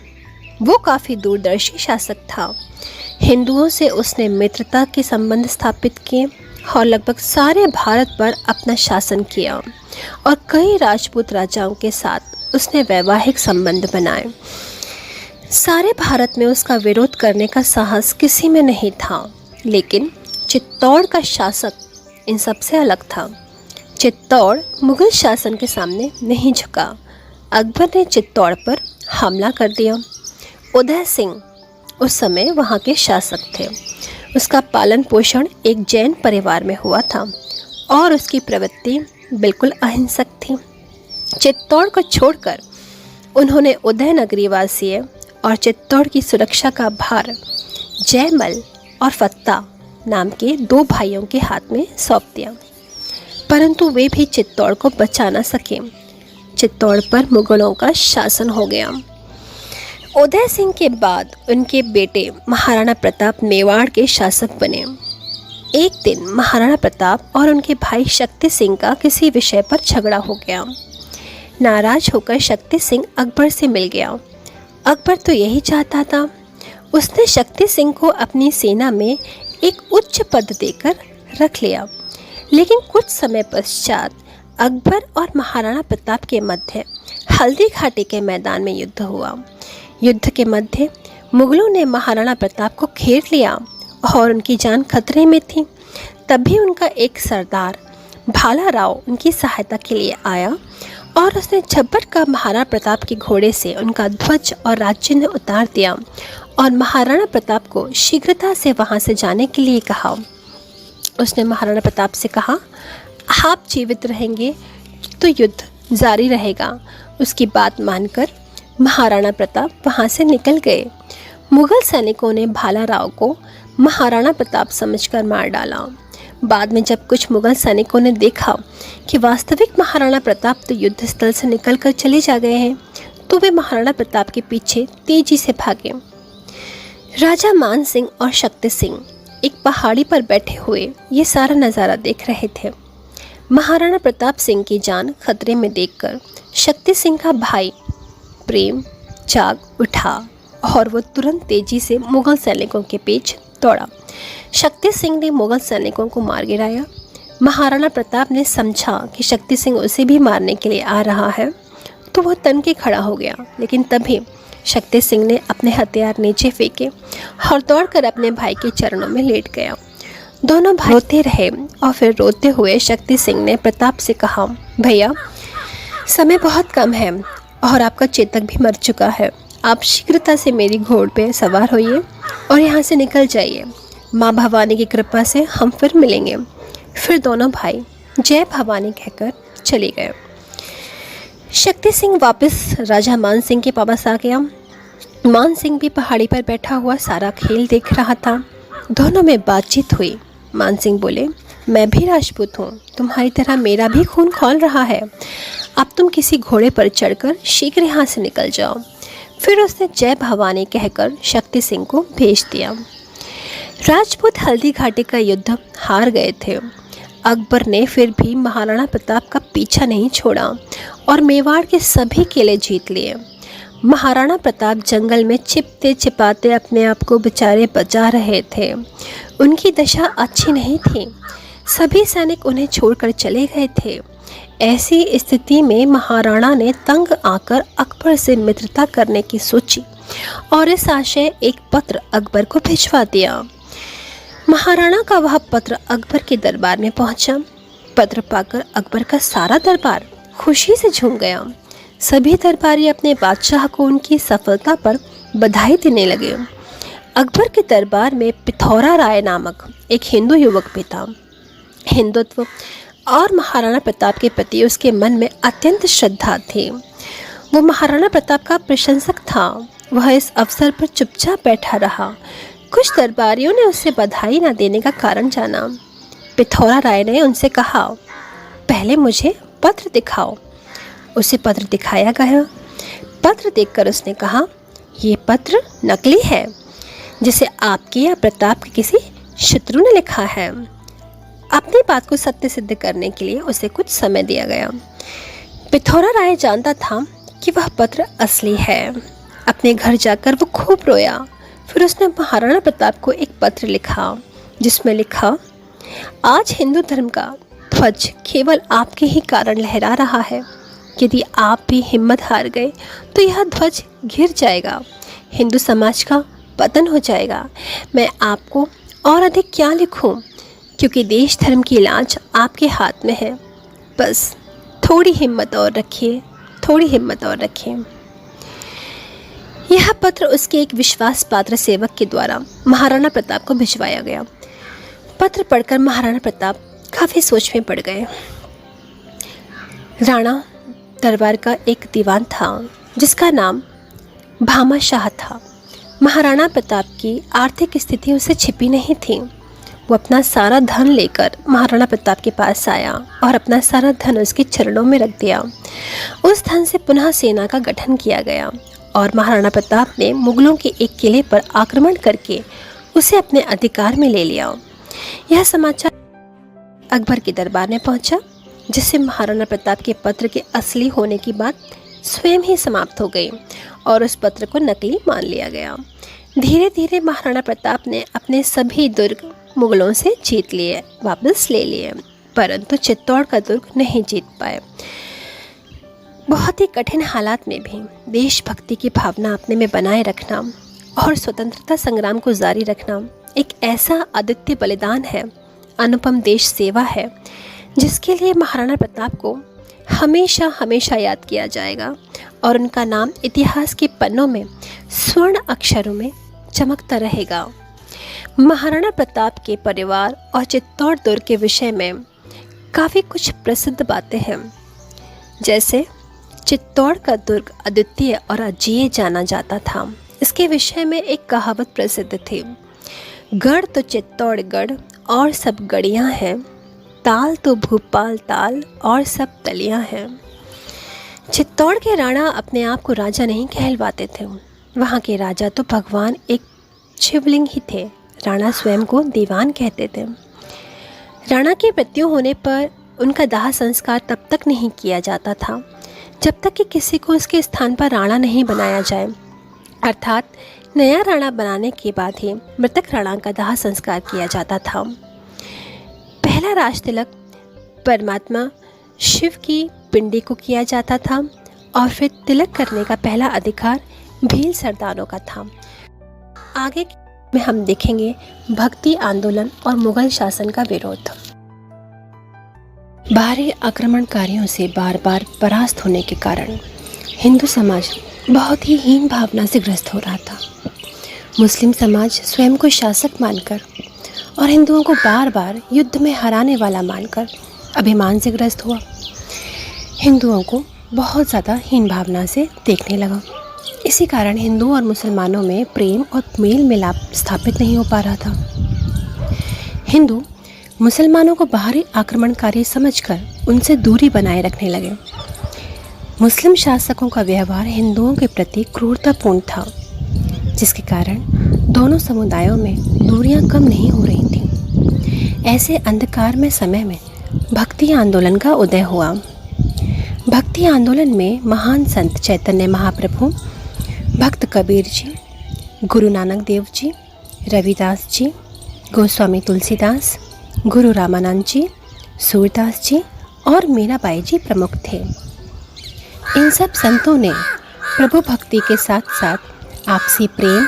वो काफ़ी दूरदर्शी शासक था। हिंदुओं से उसने मित्रता के संबंध स्थापित किए और लगभग सारे भारत पर अपना शासन किया और कई राजपूत राजाओं के साथ उसने वैवाहिक संबंध बनाए। सारे भारत में उसका विरोध करने का साहस किसी में नहीं था, लेकिन चित्तौड़ का शासक इन सबसे अलग था। चित्तौड़ मुगल शासन के सामने नहीं झुका। अकबर ने चित्तौड़ पर हमला कर दिया। उदय सिंह उस समय वहाँ के शासक थे। उसका पालन पोषण एक जैन परिवार में हुआ था और उसकी प्रवृत्ति बिल्कुल अहिंसक थी। चित्तौड़ को छोड़कर उन्होंने उदयनगरी वासियों और चित्तौड़ की सुरक्षा का भार जयमल और फत्ता नाम के दो भाइयों के हाथ में सौंप दिया, परंतु वे भी चित्तौड़ को बचा न सके। चित्तौड़ पर मुगलों का शासन हो गया। उदय सिंह के बाद उनके बेटे महाराणा प्रताप मेवाड़ के शासक बने। एक दिन महाराणा प्रताप और उनके भाई शक्ति सिंह का किसी विषय पर झगड़ा हो गया। नाराज होकर शक्ति सिंह अकबर से मिल गया। अकबर तो यही चाहता था। उसने शक्ति सिंह को अपनी सेना में एक उच्च पद देकर रख लिया, लेकिन कुछ समय पश्चात अकबर और महाराणा प्रताप के मध्य हल्दी घाटी के मैदान में युद्ध हुआ। युद्ध के मध्य मुगलों ने महाराणा प्रताप को घेर लिया और उनकी जान खतरे में थी। तभी उनका एक सरदार भाला राव उनकी सहायता के लिए आया और उसने झपट का महाराणा प्रताप के घोड़े से उनका ध्वज और राजचिन्ह उतार दिया और महाराणा प्रताप को शीघ्रता से वहां से जाने के लिए कहा। उसने महाराणा प्रताप से कहा, आप जीवित रहेंगे तो युद्ध जारी रहेगा। उसकी बात मानकर महाराणा प्रताप वहां से निकल गए। मुगल सैनिकों ने भाला राव को महाराणा प्रताप समझकर मार डाला। बाद में जब कुछ मुगल सैनिकों ने देखा कि वास्तविक महाराणा प्रताप तो युद्ध स्थल से निकलकर चले जा गए हैं, तो वे महाराणा प्रताप के पीछे तेजी से भागे। राजा मान सिंह और शक्ति सिंह एक पहाड़ी पर बैठे हुए ये सारा नज़ारा देख रहे थे। महाराणा प्रताप सिंह की जान खतरे में देखकर शक्ति सिंह का भाई प्रेम जाग उठा और वो तुरंत तेजी से मुगल सैनिकों के पीछे दौड़ा। शक्ति सिंह ने मुगल सैनिकों को मार गिराया। महाराणा प्रताप ने समझा कि शक्ति सिंह उसे भी मारने के लिए आ रहा है, तो वह तन के खड़ा हो गया, लेकिन तभी शक्ति सिंह ने अपने हथियार नीचे फेंके और दौड़कर अपने भाई के चरणों में लेट गया। दोनों भाई रोते रहे और फिर रोते हुए शक्ति सिंह ने प्रताप से कहा, भैया समय बहुत कम है, और आपका चेतक भी मर चुका है। आप शीघ्रता से मेरी घोड़ पे सवार होइए और यहाँ से निकल जाइए। माँ भवानी की कृपा से हम फिर मिलेंगे। फिर दोनों भाई जय भवानी कहकर चले गए। शक्ति सिंह वापस राजा मान सिंह के पास आ गया। मान सिंह भी पहाड़ी पर बैठा हुआ सारा खेल देख रहा था। दोनों में बातचीत हुई। मान सिंह बोले, मैं भी राजपूत हूँ, तुम्हारी तरह मेरा भी खून खौल रहा है। अब तुम किसी घोड़े पर चढ़कर शीघ्र यहाँ से निकल जाओ। फिर उसने जय भवानी कहकर शक्ति सिंह को भेज दिया। राजपूत हल्दी घाटी का युद्ध हार गए थे। अकबर ने फिर भी महाराणा प्रताप का पीछा नहीं छोड़ा और मेवाड़ के सभी किले जीत लिए। महाराणा प्रताप जंगल में छिपते छिपाते अपने आप को बेचारे बचा रहे थे। उनकी दशा अच्छी नहीं थी। सभी सैनिक उन्हें छोड़कर चले गए थे। ऐसी स्थिति में महाराणा ने तंग आकर अकबर से मित्रता करने की सोची और इस आशय एक पत्र अकबर को भिजवा दिया। महाराणा का वह पत्र अकबर के दरबार में पहुंचा। पत्र पाकर अकबर का सारा दरबार खुशी से झूम गया। सभी दरबारी अपने बादशाह को उनकी सफलता पर बधाई देने लगे। अकबर के दरबार में पिथौरा राय नामक एक हिंदू युवक भी था। हिंदुत्व और महाराणा प्रताप के प्रति उसके मन में अत्यंत श्रद्धा थी। वो महाराणा प्रताप का प्रशंसक था। वह इस अवसर पर चुपचाप बैठा रहा। कुछ दरबारियों ने उसे बधाई न देने का कारण जाना। पिथौरा राय ने उनसे कहा, पहले मुझे पत्र दिखाओ। उसे पत्र दिखाया गया। पत्र देखकर उसने कहा, ये पत्र नकली है, जिसे आपके या प्रताप के किसी शत्रु ने लिखा है। अपनी बात को सत्य सिद्ध करने के लिए उसे कुछ समय दिया गया। पिथौरा राय जानता था कि वह पत्र असली है। अपने घर जाकर वो खूब रोया। फिर उसने महाराणा प्रताप को एक पत्र लिखा जिसमें लिखा, आज हिंदू धर्म का ध्वज केवल आपके ही कारण लहरा रहा है। यदि आप भी हिम्मत हार गए तो यह ध्वज गिर जाएगा। हिंदू समाज का पतन हो जाएगा। मैं आपको और अधिक क्या लिखूं, क्योंकि देश धर्म की लाज आपके हाथ में है। बस थोड़ी हिम्मत और रखिए, थोड़ी हिम्मत और रखिए। यह पत्र उसके एक विश्वास पात्र सेवक के द्वारा महाराणा प्रताप को भिजवाया गया। पत्र पढ़कर महाराणा प्रताप काफ़ी सोच में पड़ गए। राणा दरबार का एक दीवान था जिसका नाम भामा शाह था। महाराणा प्रताप की आर्थिक स्थिति उसे छिपी नहीं थी। वो अपना सारा धन लेकर महाराणा प्रताप के पास आया और अपना सारा धन उसके चरणों में रख दिया। उस धन से पुनः सेना का गठन किया गया और महाराणा प्रताप ने मुगलों के एक किले पर आक्रमण करके उसे अपने अधिकार में ले लिया। यह समाचार अकबर के दरबार में पहुंचा, जिससे महाराणा प्रताप के पत्र के असली होने की बात स्वयं ही समाप्त हो गई और उस पत्र को नकली मान लिया गया। धीरे धीरे महाराणा प्रताप ने अपने सभी दुर्ग मुगलों से जीत लिए, वापस ले लिए, परंतु चित्तौड़ का दुर्ग नहीं जीत पाए। बहुत ही कठिन हालात में भी देशभक्ति की भावना अपने में बनाए रखना और स्वतंत्रता संग्राम को जारी रखना एक ऐसा अद्वितीय बलिदान है, अनुपम देश सेवा है, जिसके लिए महाराणा प्रताप को हमेशा हमेशा याद किया जाएगा और उनका नाम इतिहास के पन्नों में स्वर्ण अक्षरों में चमकता रहेगा। महाराणा प्रताप के परिवार और चित्तौड़ दुर्ग के विषय में काफ़ी कुछ प्रसिद्ध बातें हैं, जैसे चित्तौड़ का दुर्ग अद्वितीय और अजेय जाना जाता था। इसके विषय में एक कहावत प्रसिद्ध थी, गढ़ तो चित्तौड़ गढ़ और सब गढ़ियाँ हैं, ताल तो भूपाल ताल और सब तलियाँ हैं। चित्तौड़ के राणा अपने आप को राजा नहीं कहलवाते थे। वहाँ के राजा तो भगवान एक शिवलिंग ही थे। राणा स्वयं को दीवान कहते थे। राणा की मृत्यु होने पर उनका दाह संस्कार तब तक नहीं किया जाता था जब तक कि किसी को उसके स्थान पर राणा नहीं बनाया जाए, अर्थात नया राणा बनाने के बाद ही मृतक राणा का दाह संस्कार किया जाता था। पहला राज तिलक परमात्मा शिव की पिंडी को किया जाता था और फिर तिलक करने का पहला अधिकार भील सरदारों का था। आगे में हम देखेंगे भक्ति आंदोलन और मुगल शासन का विरोध। बाहरी आक्रमणकारियों से बार बार परास्त होने के कारण हिंदू समाज बहुत ही हीन भावना से ग्रस्त हो रहा था। मुस्लिम समाज स्वयं को शासक मानकर और हिंदुओं को बार बार युद्ध में हराने वाला मानकर अभिमान से ग्रस्त हुआ। हिंदुओं को बहुत ज़्यादा हीन भावना से देखने लगा। इसी कारण हिंदू और मुसलमानों में प्रेम और मेल मिलाप स्थापित नहीं हो पा रहा था। हिंदू मुसलमानों को बाहरी आक्रमणकारी समझकर उनसे दूरी बनाए रखने लगे। मुस्लिम शासकों का व्यवहार हिंदुओं के प्रति क्रूरतापूर्ण था, जिसके कारण दोनों समुदायों में दूरियां कम नहीं हो रही थीं। ऐसे अंधकार में समय में भक्ति आंदोलन का उदय हुआ। भक्ति आंदोलन में महान संत चैतन्य महाप्रभु, भक्त कबीर जी, गुरु नानक देव जी, रविदास जी, गोस्वामी तुलसीदास, गुरु रामानंद जी, सूरदास जी और मीराबाई जी प्रमुख थे। इन सब संतों ने प्रभु भक्ति के साथ साथ आपसी प्रेम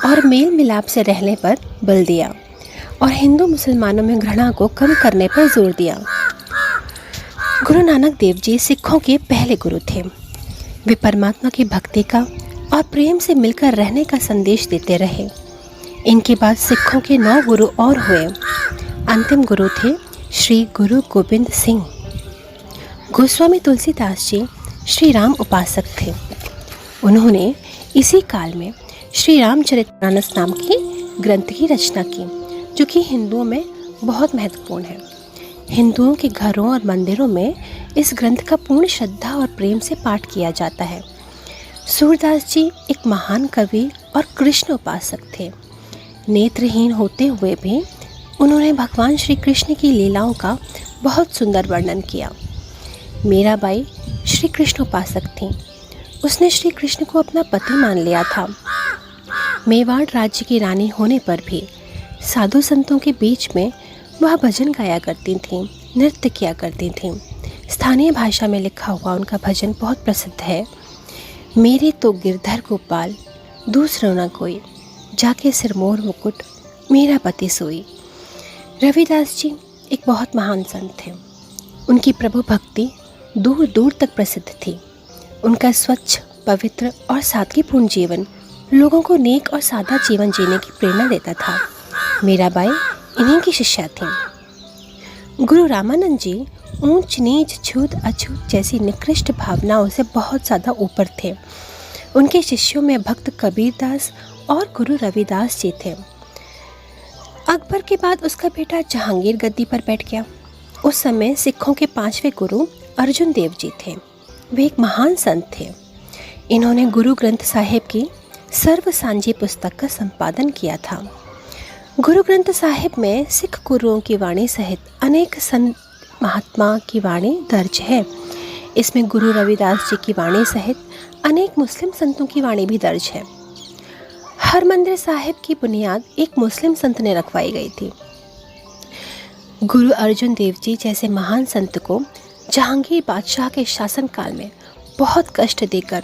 और मेल मिलाप से रहने पर बल दिया और हिंदू मुसलमानों में घृणा को कम करने पर जोर दिया। गुरु नानक देव जी सिखों के पहले गुरु थे। वे परमात्मा की भक्ति का और प्रेम से मिलकर रहने का संदेश देते रहे। इनके बाद सिखों के 9 गुरु और हुए। अंतिम गुरु थे श्री गुरु गोबिंद सिंह। गोस्वामी तुलसीदास जी श्री राम उपासक थे। उन्होंने इसी काल में श्री रामचरितमानस नाम की ग्रंथ की रचना की, जो कि हिंदुओं में बहुत महत्वपूर्ण है। हिंदुओं के घरों और मंदिरों में इस ग्रंथ का पूर्ण श्रद्धा और प्रेम से पाठ किया जाता है। सूरदास जी एक महान कवि और कृष्ण उपासक थे। नेत्रहीन होते हुए भी उन्होंने भगवान श्री कृष्ण की लीलाओं का बहुत सुंदर वर्णन किया। मीराबाई श्री कृष्ण उपासक थीं। उसने श्री कृष्ण को अपना पति मान लिया था। मेवाड़ राज्य की रानी होने पर भी साधु संतों के बीच में वह भजन गाया करती थीं, नृत्य किया करती थीं। स्थानीय भाषा में लिखा हुआ उनका भजन बहुत प्रसिद्ध है। मेरे तो गिरधर गोपाल दूसरा न कोई, जाके सिरमौर मुकुट मेरा पति सोई। रविदास जी एक बहुत महान संत थे। उनकी प्रभु भक्ति दूर दूर तक प्रसिद्ध थी। उनका स्वच्छ, पवित्र और सादगीपूर्ण जीवन लोगों को नेक और सादा जीवन जीने की प्रेरणा देता था। मीराबाई इन्हीं की शिष्या थीं। गुरु रामानंद जी ऊंच नीच, छूत अछूत जैसी निकृष्ट भावनाओं से बहुत ज़्यादा ऊपर थे। उनके शिष्यों में भक्त कबीरदास और गुरु रविदास जी थे। अकबर के बाद उसका बेटा जहांगीर गद्दी पर बैठ गया। उस समय सिखों के 5वें गुरु अर्जुन देव जी थे। वे एक महान संत थे। इन्होंने गुरु ग्रंथ साहिब की सर्व सांझी पुस्तक का संपादन किया था। गुरु ग्रंथ साहिब में सिख गुरुओं की वाणी सहित अनेक संत महात्मा की वाणी दर्ज है। इसमें गुरु रविदास जी की वाणी सहित अनेक मुस्लिम संतों की वाणी भी दर्ज है। हरमंदिर साहिब की बुनियाद एक मुस्लिम संत ने रखवाई गई थी। गुरु अर्जुन देव जी जैसे महान संत को जहांगीर बादशाह के शासनकाल में बहुत कष्ट देकर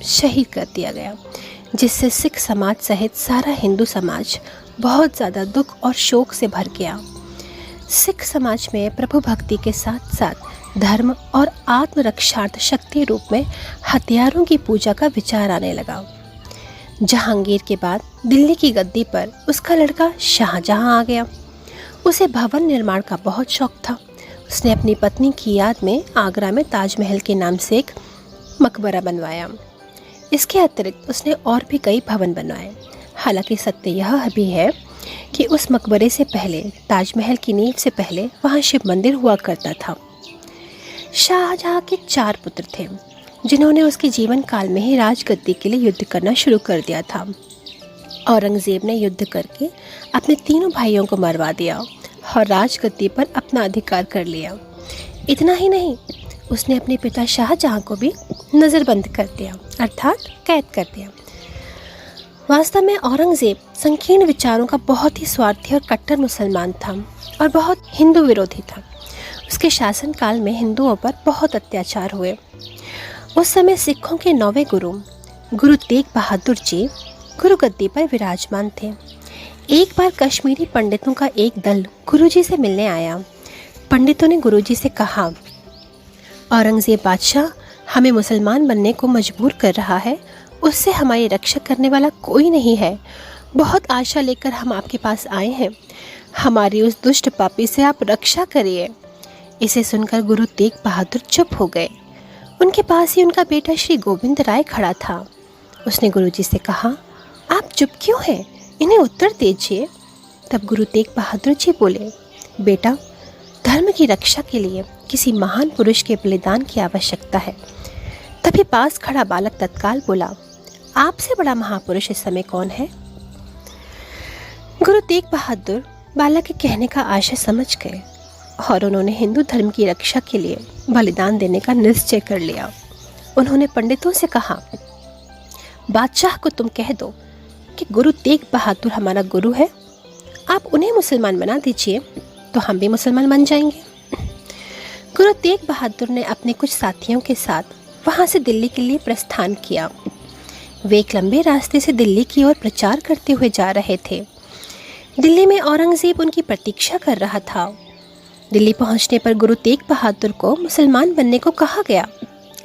शहीद कर दिया गया, जिससे सिख समाज सहित सारा हिंदू समाज बहुत ज़्यादा दुख और शोक से भर गया। सिख समाज में प्रभु भक्ति के साथ साथ धर्म और आत्मरक्षार्थ शक्ति रूप में हथियारों की पूजा का विचार आने लगा। जहांगीर के बाद दिल्ली की गद्दी पर उसका लड़का शाहजहां आ गया। उसे भवन निर्माण का बहुत शौक था। उसने अपनी पत्नी की याद में आगरा में ताजमहल के नाम से एक मकबरा बनवाया। इसके अतिरिक्त उसने और भी कई भवन बनवाए। हालांकि सत्य यह भी है कि उस मकबरे से पहले, ताजमहल की नींव से पहले वहाँ शिव मंदिर हुआ करता था। शाहजहां के 4 पुत्र थे, जिन्होंने उसके जीवन काल में ही राजगद्दी के लिए युद्ध करना शुरू कर दिया था। औरंगज़ेब ने युद्ध करके अपने तीनों भाइयों को मरवा दिया और राजगद्दी पर अपना अधिकार कर लिया। इतना ही नहीं, उसने अपने पिता शाहजहां को भी नज़रबंद कर दिया, अर्थात कैद कर दिया। वास्तव में औरंगज़ेब संकीर्ण विचारों का बहुत ही स्वार्थी और कट्टर मुसलमान था और बहुत हिंदू विरोधी था। उसके शासनकाल में हिंदुओं पर बहुत अत्याचार हुए। उस समय सिखों के 9वें गुरु गुरु तेग बहादुर जी गुरु गद्दी पर विराजमान थे। एक बार कश्मीरी पंडितों का एक दल गुरुजी से मिलने आया। पंडितों ने गुरुजी से कहा, औरंगज़ेब बादशाह हमें मुसलमान बनने को मजबूर कर रहा है, उससे हमारी रक्षा करने वाला कोई नहीं है। बहुत आशा लेकर हम आपके पास आए हैं, हमारी उस दुष्ट पापी से आप रक्षा करिए। इसे सुनकर गुरु तेग बहादुर चुप हो गए। उनके पास ही उनका बेटा श्री गोविंद राय खड़ा था। उसने गुरुजी से कहा, आप चुप क्यों हैं? इन्हें उत्तर दीजिए। तब गुरु तेग बहादुर जी बोले, बेटा, धर्म की रक्षा के लिए किसी महान पुरुष के बलिदान की आवश्यकता है। तभी पास खड़ा बालक तत्काल बोला, आपसे बड़ा महापुरुष इस समय कौन है? गुरु तेग बहादुर बालक के कहने का आशय समझ गए और उन्होंने हिंदू धर्म की रक्षा के लिए बलिदान देने का निश्चय कर लिया। उन्होंने पंडितों से कहा, बादशाह को तुम कह दो कि गुरु तेग बहादुर हमारा गुरु है, आप उन्हें मुसलमान बना दीजिए तो हम भी मुसलमान बन जाएंगे। गुरु तेग बहादुर ने अपने कुछ साथियों के साथ वहां से दिल्ली के लिए प्रस्थान किया। वे एक लंबे रास्ते से दिल्ली की ओर प्रचार करते हुए जा रहे थे। दिल्ली में औरंगजेब उनकी प्रतीक्षा कर रहा था। दिल्ली पहुंचने पर गुरु तेग बहादुर को मुसलमान बनने को कहा गया,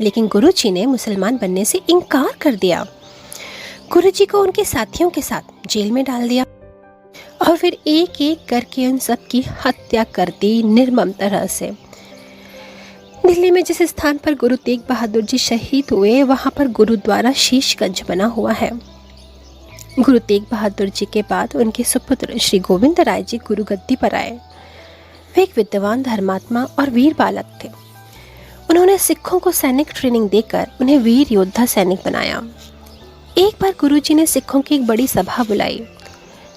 लेकिन गुरुजी ने मुसलमान बनने से इनकार कर दिया। गुरुजी को उनके साथियों के साथ जेल में डाल दिया और फिर एक एक करके उन सब की हत्या कर दी निर्मम तरह से। दिल्ली में जिस स्थान पर गुरु तेग बहादुर जी शहीद हुए, वहां पर गुरुद्वारा शीशगंज बना हुआ है। गुरु तेग बहादुर जी के बाद उनके सुपुत्र श्री गोविंद राय जी गुरु गद्दी पर आए। वे एक विद्वान, धर्मात्मा और वीर बालक थे। उन्होंने सिखों को सैनिक ट्रेनिंग देकर उन्हें वीर योद्धा सैनिक बनाया। एक बार गुरुजी ने सिखों की एक बड़ी सभा बुलाई।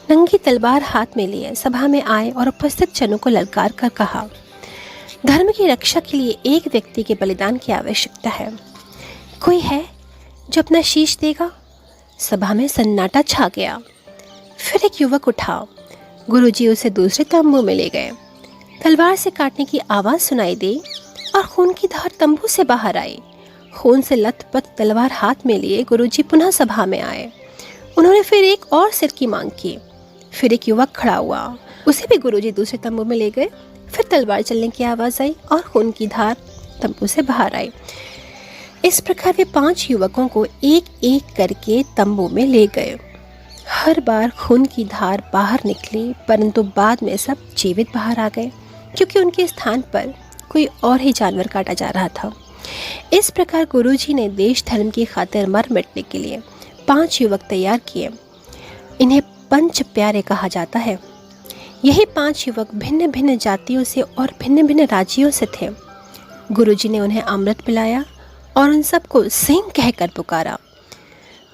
नंगी तलवार हाथ में लिए सभा में आए और उपस्थित जनों को ललकार कर कहा, धर्म की रक्षा के लिए एक व्यक्ति के बलिदान की आवश्यकता है। कोई है जो अपना शीश देगा? सभा में सन्नाटा छा गया। फिर एक युवक उठा। गुरुजी उसे दूसरे तंबू में ले गए। तलवार से काटने की आवाज सुनाई दी और खून की धार तंबू से बाहर आई। खून से लथपथ तलवार हाथ में लिए गुरुजी पुनः सभा में आए। उन्होंने फिर एक और सिर की मांग की। फिर एक युवक खड़ा हुआ, उसे भी गुरुजी दूसरे तंबू में ले गए। फिर तलवार चलने की आवाज आई और खून की धार तंबू से बाहर आई। इस प्रकार वे 5 युवकों को एक एक करके तंबू में ले गए। हर बार खून की धार बाहर निकली, परंतु बाद में सब जीवित बाहर आ गए, क्योंकि उनके स्थान पर कोई और ही जानवर काटा जा रहा था। इस प्रकार गुरुजी ने देश धर्म की खातिर मर मिटने के लिए 5 युवक तैयार किए। इन्हें पंच प्यारे कहा जाता है। यही 5 युवक भिन्न भिन्न जातियों से और भिन्न भिन्न राज्यों से थे। गुरुजी ने उन्हें अमृत पिलाया और उन सबको सिंह कहकर पुकारा।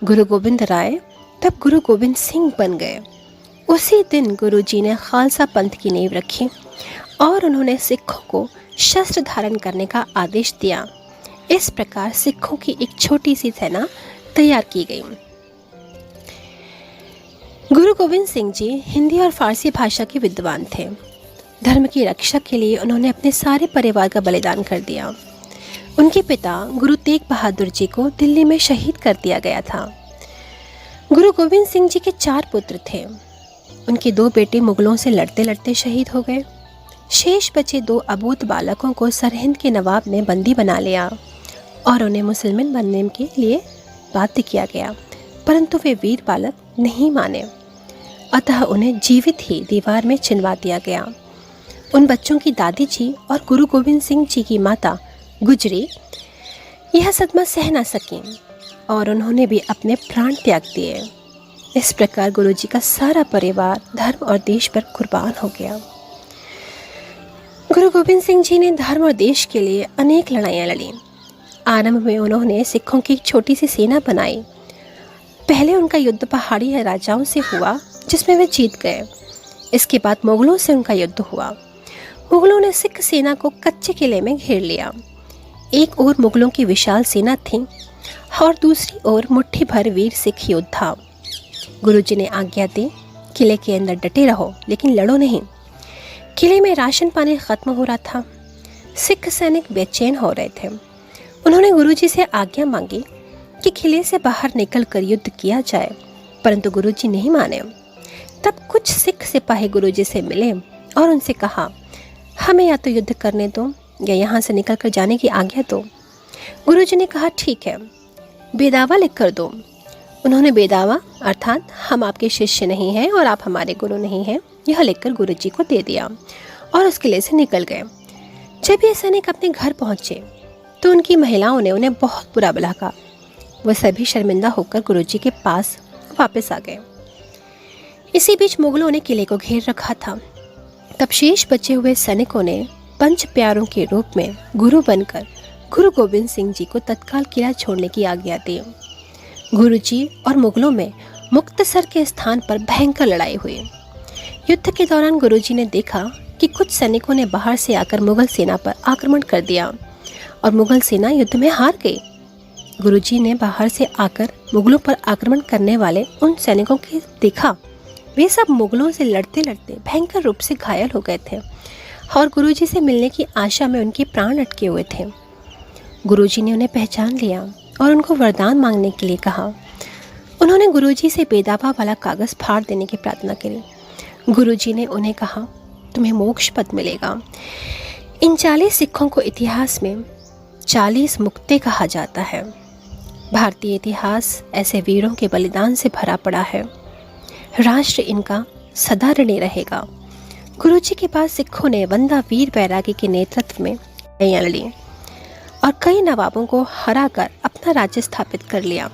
गुरु गोविंद राय तब गुरु गोविंद सिंह बन गए। उसी दिन गुरुजी ने खालसा पंथ की नींव रखी और उन्होंने सिखों को शस्त्र धारण करने का आदेश दिया। इस प्रकार सिखों की एक छोटी सी सेना तैयार की गई। गुरु गोविंद सिंह जी हिंदी और फारसी भाषा के विद्वान थे। धर्म की रक्षा के लिए उन्होंने अपने सारे परिवार का बलिदान कर दिया। उनके पिता गुरु तेग बहादुर जी को दिल्ली में शहीद कर दिया गया था। गुरु गोविंद सिंह जी के 4 पुत्र थे। उनके 2 बेटे मुगलों से लड़ते लड़ते शहीद हो गए। शेष बचे 2 अबूत बालकों को सरहिंद के नवाब ने बंदी बना लिया और उन्हें मुसलमान बनने के लिए बाध्य किया गया, परंतु वे वीर बालक नहीं माने। अतः उन्हें जीवित ही दीवार में चिनवा दिया गया। उन बच्चों की दादी जी और गुरु गोविंद सिंह जी की माता गुजरी यह सदमा सह न सकीं और उन्होंने भी अपने प्राण त्याग दिए। इस प्रकार गुरुजी का सारा परिवार धर्म और देश पर कुर्बान हो गया। गुरु गोविंद सिंह जी ने धर्म और देश के लिए अनेक लड़ाइयाँ लड़ी। आरंभ में उन्होंने सिखों की एक छोटी सी सेना बनाई। पहले उनका युद्ध पहाड़ी राजाओं से हुआ, जिसमें वे जीत गए। इसके बाद मुगलों से उनका युद्ध हुआ। मुगलों ने सिख सेना को कच्चे किले में घेर लिया। एक ओर मुगलों की विशाल सेना थी और दूसरी ओर मुट्ठी भर वीर सिख योद्धा। गुरुजी ने आज्ञा दी, किले के अंदर डटे रहो, लेकिन लड़ो नहीं। किले में राशन पानी खत्म हो रहा था। सिख सैनिक बेचैन हो रहे थे। उन्होंने गुरुजी से आज्ञा मांगी कि किले से बाहर निकलकर युद्ध किया जाए, परंतु गुरुजी नहीं माने। तब कुछ सिख सिपाही गुरुजी से मिले और उनसे कहा, हमें या तो युद्ध करने दो या यहाँ से निकलकर जाने की आज्ञा दो। गुरुजी ने कहा, ठीक है, बेदावा लिख कर दो। उन्होंने बेदावा अर्थात हम आपके शिष्य नहीं हैं और आप हमारे गुरु नहीं हैं, यह लिखकर गुरुजी को दे दिया और उस किले से निकल गए। जब ये सैनिक अपने घर पहुंचे तो उनकी महिलाओं ने उन्हें बहुत बुरा भला कहा। वह सभी शर्मिंदा होकर गुरुजी के पास वापस आ गए। इसी बीच मुगलों ने किले को घेर रखा था। तब शेष बचे हुए सैनिकों ने पंच प्यारों के रूप में गुरु बनकर गुरु गोविंद सिंह जी को तत्काल किला छोड़ने की आज्ञा दी। गुरुजी और मुगलों में मुक्तसर के स्थान पर भयंकर लड़ाई हुई। युद्ध के दौरान गुरुजी ने देखा कि कुछ सैनिकों ने बाहर से आकर मुगल सेना पर आक्रमण कर दिया और मुगल सेना युद्ध में हार गई। गुरुजी ने बाहर से आकर मुगलों पर आक्रमण करने वाले उन सैनिकों को देखा। वे सब मुगलों से लड़ते लड़ते भयंकर रूप से घायल हो गए थे और गुरुजी से मिलने की आशा में उनके प्राण अटके हुए थे। गुरुजी ने उन्हें पहचान लिया और उनको वरदान मांगने के लिए कहा। उन्होंने गुरुजी से बेदावा वाला कागज़ फाड़ देने की प्रार्थना करी। गुरुजी ने उन्हें कहा, तुम्हें मोक्ष पद मिलेगा। इन 40 सिखों को इतिहास में 40 मुक्ते कहा जाता है। भारतीय इतिहास ऐसे वीरों के बलिदान से भरा पड़ा है। राष्ट्र इनका सदा ऋणी रहेगा। गुरुजी के पास सिखों ने वंदा वीर बैरागी के नेतृत्व में लड़ाइयाँ लड़ी और कई नवाबों को हराकर अपना राज्य स्थापित कर लिया,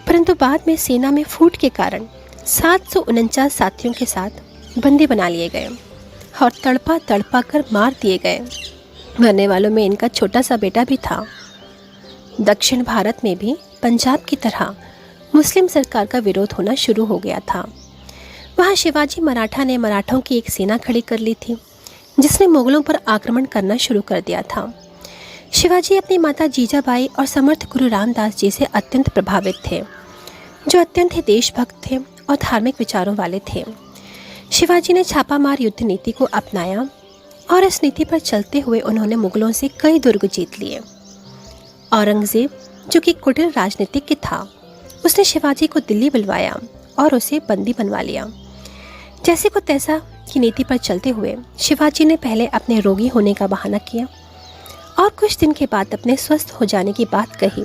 परंतु बाद में सेना में फूट के कारण 749 साथियों के साथ बंदी बना लिए गए और तड़पा तड़पा कर मार दिए गए। मरने वालों में इनका छोटा सा बेटा भी था। दक्षिण भारत में भी पंजाब की तरह मुस्लिम सरकार का विरोध होना शुरू हो गया था। वहाँ शिवाजी मराठा ने मराठों की एक सेना खड़ी कर ली थी जिसने मुगलों पर आक्रमण करना शुरू कर दिया था। शिवाजी अपनी माता जीजाबाई और समर्थ गुरु रामदास जी से अत्यंत प्रभावित थे, जो अत्यंत ही देशभक्त थे और धार्मिक विचारों वाले थे। शिवाजी ने छापामार युद्ध नीति को अपनाया और इस नीति पर चलते हुए उन्होंने मुगलों से कई दुर्ग जीत लिए। औरंगजेब, जो कि कुटिल राजनीतिज्ञ था, उसने शिवाजी को दिल्ली बुलवाया और उसे बंदी बनवा लिया। जैसे को तैसा की नीति पर चलते हुए शिवाजी ने पहले अपने रोगी होने का बहाना किया और कुछ दिन के बाद अपने स्वस्थ हो जाने की बात कही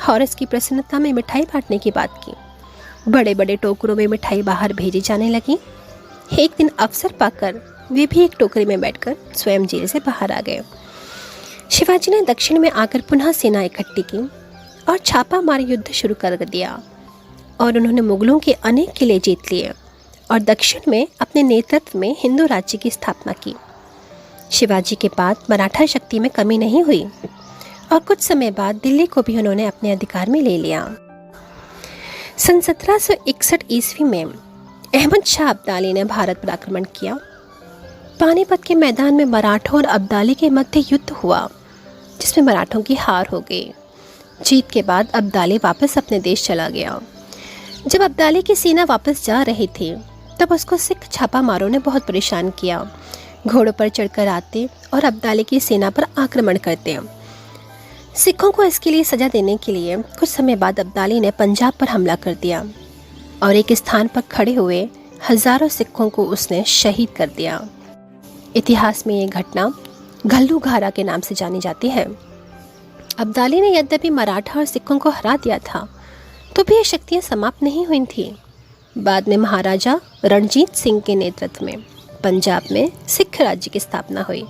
और इसकी प्रसन्नता में मिठाई बांटने की बात की। बड़े बड़े टोकरों में मिठाई बाहर भेजी जाने लगी। एक दिन अवसर पाकर वे भी एक टोकरी में बैठकर स्वयं जेल से बाहर आ गए। शिवाजी ने दक्षिण में आकर पुनः सेना इकट्ठी की और छापा मार युद्ध शुरू कर दिया और उन्होंने मुगलों के अनेक किले जीत लिए और दक्षिण में अपने नेतृत्व में हिंदू राज्य की स्थापना की। शिवाजी के बाद मराठा शक्ति में कमी नहीं हुई और कुछ समय बाद दिल्ली को भी उन्होंने अपने अधिकार में ले लिया। सन 1761 ईस्वी में अहमद शाह अब्दाली ने भारत पर आक्रमण किया। पानीपत के मैदान में मराठों और अब्दाली के मध्य युद्ध हुआ, जिसमें मराठों की हार हो गई। जीत के बाद अब्दाली वापस अपने देश चला गया। जब अब्दाली की सेना वापस जा रही थी तब उसको सिख छापामारों ने बहुत परेशान किया। घोड़ों पर चढ़कर आते और अब्दाली की सेना पर आक्रमण करते। सिखों को इसके लिए सजा देने के लिए कुछ समय बाद अब्दाली ने पंजाब पर हमला कर दिया और एक स्थान पर खड़े हुए हजारों सिखों को उसने शहीद कर दिया। इतिहास में ये घटना घल्लू घारा के नाम से जानी जाती है। अब्दाली ने यद्यपि मराठा और सिखों को हरा दिया था तो भी ये शक्तियाँ समाप्त नहीं हुई थीं। बाद में महाराजा रणजीत सिंह के नेतृत्व में पंजाब में सिख राज्य की स्थापना हुई।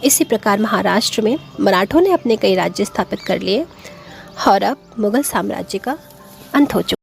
इसी प्रकार महाराष्ट्र में मराठों ने अपने कई राज्य स्थापित कर लिए और अब मुगल साम्राज्य का अंत हो चुका।